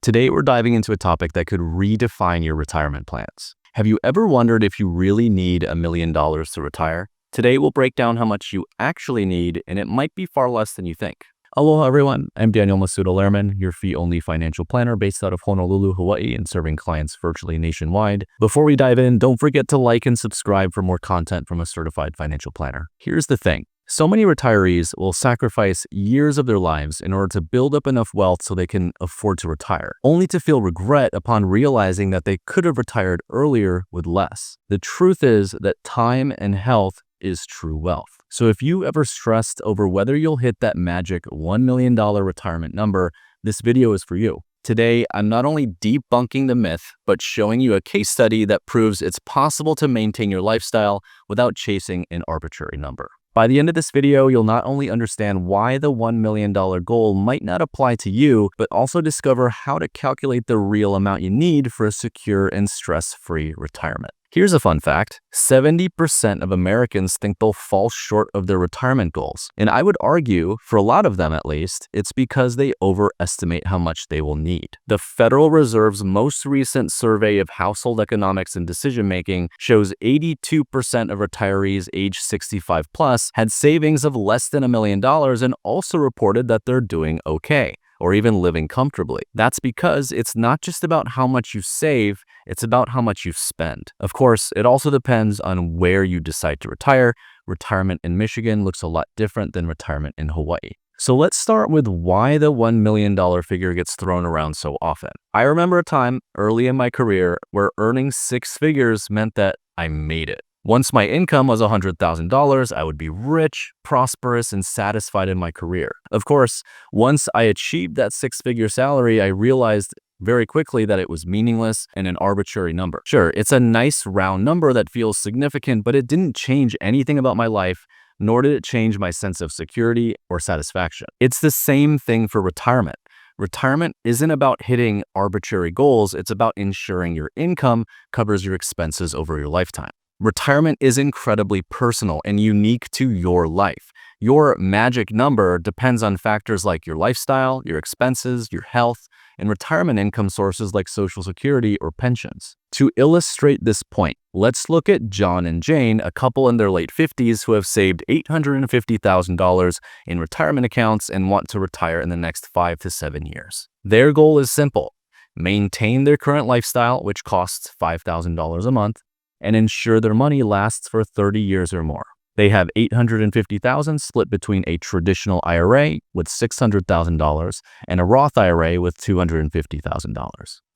Today, we're diving into a topic that could redefine your retirement plans. Have you ever wondered if you really need $1 million to retire? Today, we'll break down how much you actually need, and it might be far less than you think. Aloha, everyone. I'm Daniel Masuda Lehrman, your fee-only financial planner based out of Honolulu, Hawaii, and serving clients virtually nationwide. Before we dive in, don't forget to like and subscribe for more content from a certified financial planner. Here's the thing. So many retirees will sacrifice years of their lives in order to build up enough wealth so they can afford to retire, only to feel regret upon realizing that they could have retired earlier with less. The truth is that time and health is true wealth. So if you ever stressed over whether you'll hit that magic $1 million retirement number, this video is for you. Today, I'm not only debunking the myth, but showing you a case study that proves it's possible to maintain your lifestyle without chasing an arbitrary number. By the end of this video, you'll not only understand why the $1 million goal might not apply to you, but also discover how to calculate the real amount you need for a secure and stress-free retirement. Here's a fun fact. 70% of Americans think they'll fall short of their retirement goals. And I would argue, for a lot of them at least, it's because they overestimate how much they will need. The Federal Reserve's most recent survey of household economics and decision-making shows 82% of retirees age 65 plus had savings of less than $1 million and also reported that they're doing okay, or even living comfortably. That's because it's not just about how much you save, it's about how much you spend. Of course, it also depends on where you decide to retire. Retirement in Michigan looks a lot different than retirement in Hawaii. So let's start with why the $1 million figure gets thrown around so often. I remember a time early in my career where earning six figures meant that I made it. Once my income was $100,000, I would be rich, prosperous, and satisfied in my career. Of course, once I achieved that six-figure salary, I realized very quickly that it was meaningless and an arbitrary number. Sure, it's a nice round number that feels significant, but it didn't change anything about my life, nor did it change my sense of security or satisfaction. It's the same thing for retirement. Retirement isn't about hitting arbitrary goals, it's about ensuring your income covers your expenses over your lifetime. Retirement is incredibly personal and unique to your life. Your magic number depends on factors like your lifestyle, your expenses, your health, and retirement income sources like Social Security or pensions. To illustrate this point, let's look at John and Jane, a couple in their late 50s who have saved $850,000 in retirement accounts and want to retire in the next 5 to 7 years. Their goal is simple: maintain their current lifestyle, which costs $5,000 a month, and ensure their money lasts for 30 years or more. They have $850,000 split between a traditional IRA with $600,000 and a Roth IRA with $250,000.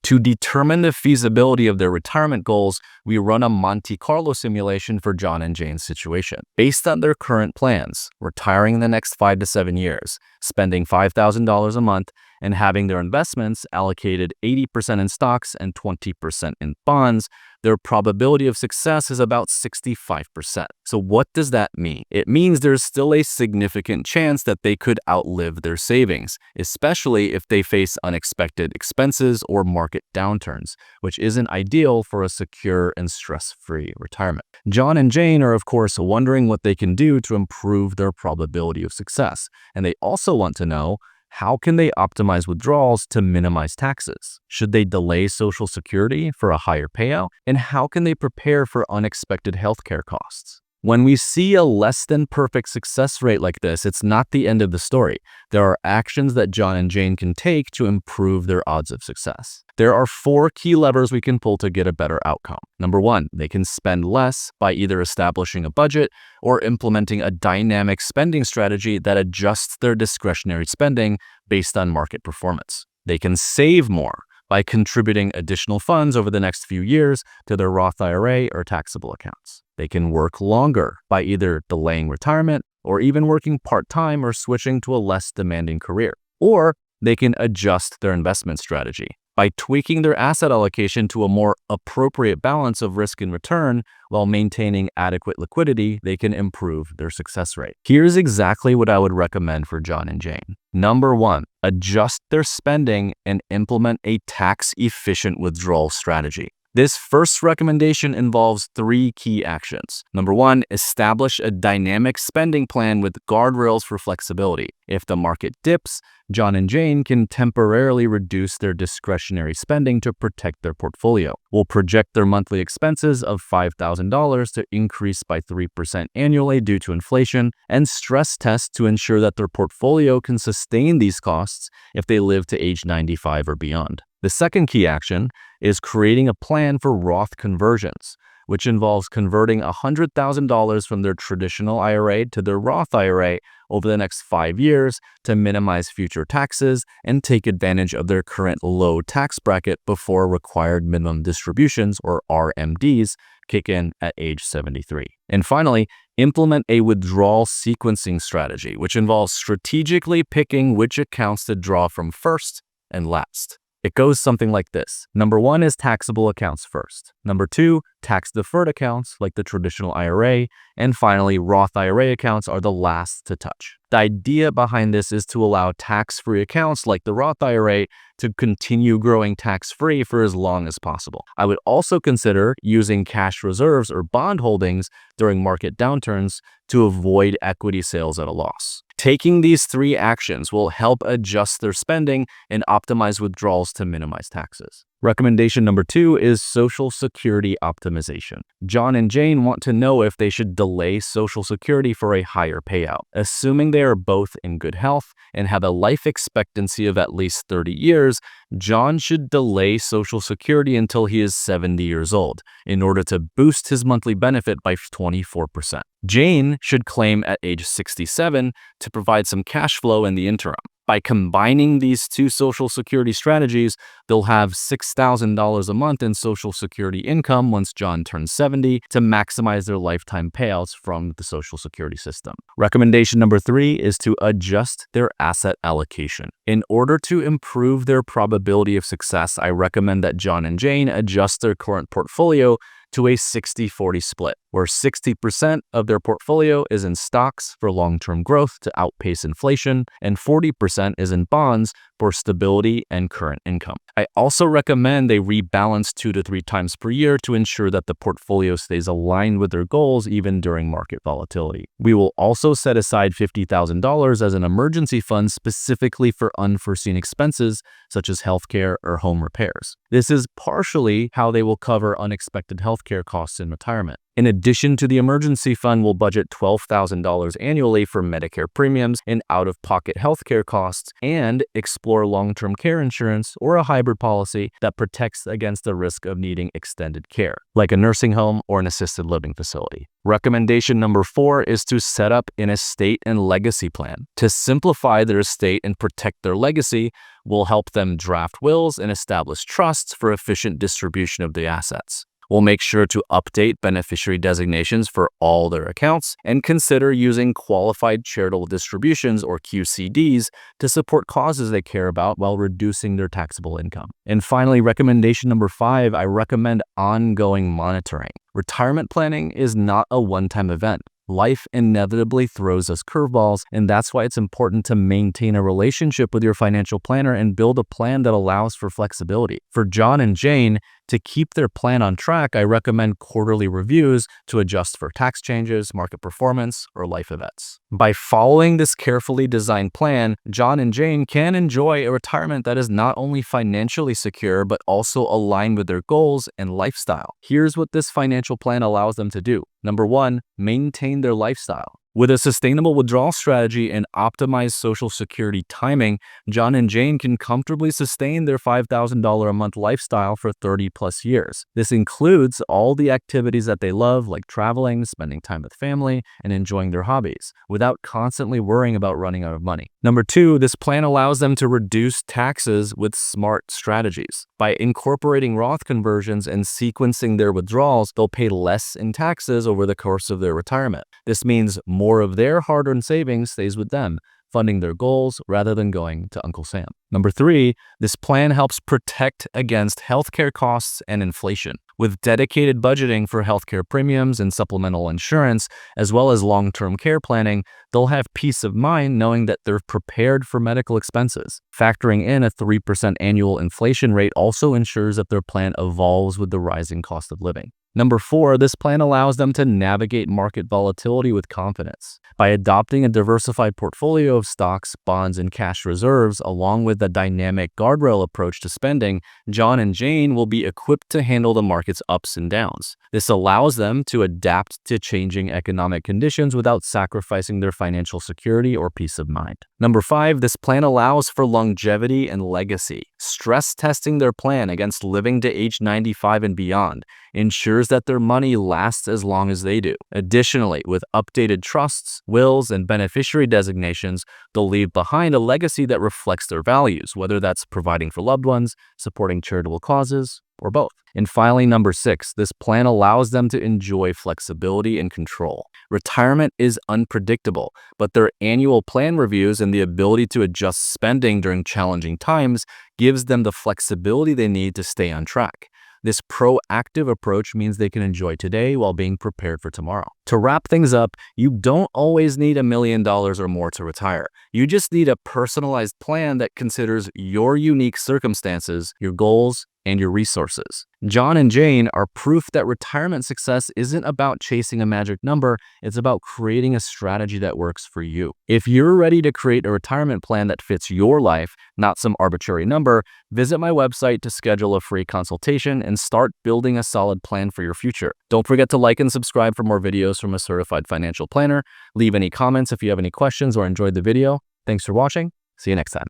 To determine the feasibility of their retirement goals, we run a Monte Carlo simulation for John and Jane's situation. Based on their current plans, retiring in the next 5 to 7 years, spending $5,000 a month, and having their investments allocated 80% in stocks and 20% in bonds, their probability of success is about 65%. So what does that mean? It means there's still a significant chance that they could outlive their savings, especially if they face unexpected expenses or market downturns, which isn't ideal for a secure and stress-free retirement. John and Jane are, of course, wondering what they can do to improve their probability of success, and they also want to know, how can they optimize withdrawals to minimize taxes? Should they delay Social Security for a higher payout? And how can they prepare for unexpected healthcare costs? When we see a less than perfect success rate like this, it's not the end of the story. There are actions that John and Jane can take to improve their odds of success. There are 4 key levers we can pull to get a better outcome. Number 1, they can spend less by either establishing a budget or implementing a dynamic spending strategy that adjusts their discretionary spending based on market performance. They can save more by contributing additional funds over the next few years to their Roth IRA or taxable accounts. They can work longer by either delaying retirement or even working part-time or switching to a less demanding career. Or they can adjust their investment strategy by tweaking their asset allocation to a more appropriate balance of risk and return while maintaining adequate liquidity. They can improve their success rate. Here's exactly what I would recommend for John and Jane. Number 1, adjust their spending and implement a tax-efficient withdrawal strategy. This first recommendation involves 3 key actions. Number 1, establish a dynamic spending plan with guardrails for flexibility. If the market dips, John and Jane can temporarily reduce their discretionary spending to protect their portfolio. We'll project their monthly expenses of $5,000 to increase by 3% annually due to inflation, and stress test to ensure that their portfolio can sustain these costs if they live to age 95 or beyond. The second key action is creating a plan for Roth conversions, which involves converting $100,000 from their traditional IRA to their Roth IRA over the next 5 years to minimize future taxes and take advantage of their current low tax bracket before required minimum distributions, or RMDs, kick in at age 73. And finally, implement a withdrawal sequencing strategy, which involves strategically picking which accounts to draw from first and last. It goes something like this. Number 1 is taxable accounts first. Number 2, tax-deferred accounts like the traditional IRA. And finally, Roth IRA accounts are the last to touch. The idea behind this is to allow tax-free accounts like the Roth IRA to continue growing tax-free for as long as possible. I would also consider using cash reserves or bond holdings during market downturns to avoid equity sales at a loss. Taking these 3 actions will help adjust their spending and optimize withdrawals to minimize taxes. Recommendation number 2 is Social Security optimization. John and Jane want to know if they should delay Social Security for a higher payout. Assuming they are both in good health and have a life expectancy of at least 30 years, John should delay Social Security until he is 70 years old in order to boost his monthly benefit by 24%. Jane should claim at age 67 to provide some cash flow in the interim. By combining these 2 Social Security strategies, they'll have $6,000 a month in Social Security income once John turns 70 to maximize their lifetime payouts from the Social Security system. Recommendation number 3 is to adjust their asset allocation. In order to improve their probability of success, I recommend that John and Jane adjust their current portfolio to a 60-40 split, where 60% of their portfolio is in stocks for long-term growth to outpace inflation, and 40% is in bonds for stability and current income. I also recommend they rebalance 2 to 3 times per year to ensure that the portfolio stays aligned with their goals even during market volatility. We will also set aside $50,000 as an emergency fund specifically for unforeseen expenses such as healthcare or home repairs. This is partially how they will cover unexpected healthcare costs in retirement. In addition to the emergency fund, we'll budget $12,000 annually for Medicare premiums and out-of-pocket healthcare costs, and explore long-term care insurance or a hybrid policy that protects against the risk of needing extended care, like a nursing home or an assisted living facility. Recommendation number 4 is to set up an estate and legacy plan. To simplify their estate and protect their legacy, we'll help them draft wills and establish trusts for efficient distribution of the assets. We'll make sure to update beneficiary designations for all their accounts and consider using qualified charitable distributions, or QCDs, to support causes they care about while reducing their taxable income. And finally, recommendation number 5, I recommend ongoing monitoring. Retirement planning is not a one-time event. Life inevitably throws us curveballs, and that's why it's important to maintain a relationship with your financial planner and build a plan that allows for flexibility. For John and Jane, to keep their plan on track, I recommend quarterly reviews to adjust for tax changes, market performance, or life events. By following this carefully designed plan, John and Jane can enjoy a retirement that is not only financially secure, but also aligned with their goals and lifestyle. Here's what this financial plan allows them to do. Number 1, maintain their lifestyle. With a sustainable withdrawal strategy and optimized Social Security timing, John and Jane can comfortably sustain their $5,000 a month lifestyle for 30 plus years. This includes all the activities that they love, like traveling, spending time with family, and enjoying their hobbies, without constantly worrying about running out of money. Number 2, this plan allows them to reduce taxes with smart strategies. By incorporating Roth conversions and sequencing their withdrawals, they'll pay less in taxes over the course of their retirement. This means more of their hard-earned savings stays with them, funding their goals rather than going to Uncle Sam. Number 3, this plan helps protect against healthcare costs and inflation. With dedicated budgeting for healthcare premiums and supplemental insurance, as well as long-term care planning, they'll have peace of mind knowing that they're prepared for medical expenses. Factoring in a 3% annual inflation rate also ensures that their plan evolves with the rising cost of living. Number 4, this plan allows them to navigate market volatility with confidence. By adopting a diversified portfolio of stocks, bonds, and cash reserves, along with a dynamic guardrail approach to spending, John and Jane will be equipped to handle the market's ups and downs. This allows them to adapt to changing economic conditions without sacrificing their financial security or peace of mind. Number 5, this plan allows for longevity and legacy. Stress testing their plan against living to age 95 and beyond ensures that their money lasts as long as they do. Additionally, with updated trusts, wills, and beneficiary designations, they'll leave behind a legacy that reflects their values, whether that's providing for loved ones, supporting charitable causes, or both. And finally, number 6, this plan allows them to enjoy flexibility and control. Retirement is unpredictable, but their annual plan reviews and the ability to adjust spending during challenging times gives them the flexibility they need to stay on track. This proactive approach means they can enjoy today while being prepared for tomorrow. To wrap things up, you don't always need $1 million or more to retire. You just need a personalized plan that considers your unique circumstances, your goals, and your resources. John and Jane are proof that retirement success isn't about chasing a magic number, it's about creating a strategy that works for you. If you're ready to create a retirement plan that fits your life, not some arbitrary number, visit my website to schedule a free consultation and start building a solid plan for your future. Don't forget to like and subscribe for more videos from a certified financial planner. Leave any comments if you have any questions or enjoyed the video. Thanks for watching. See you next time.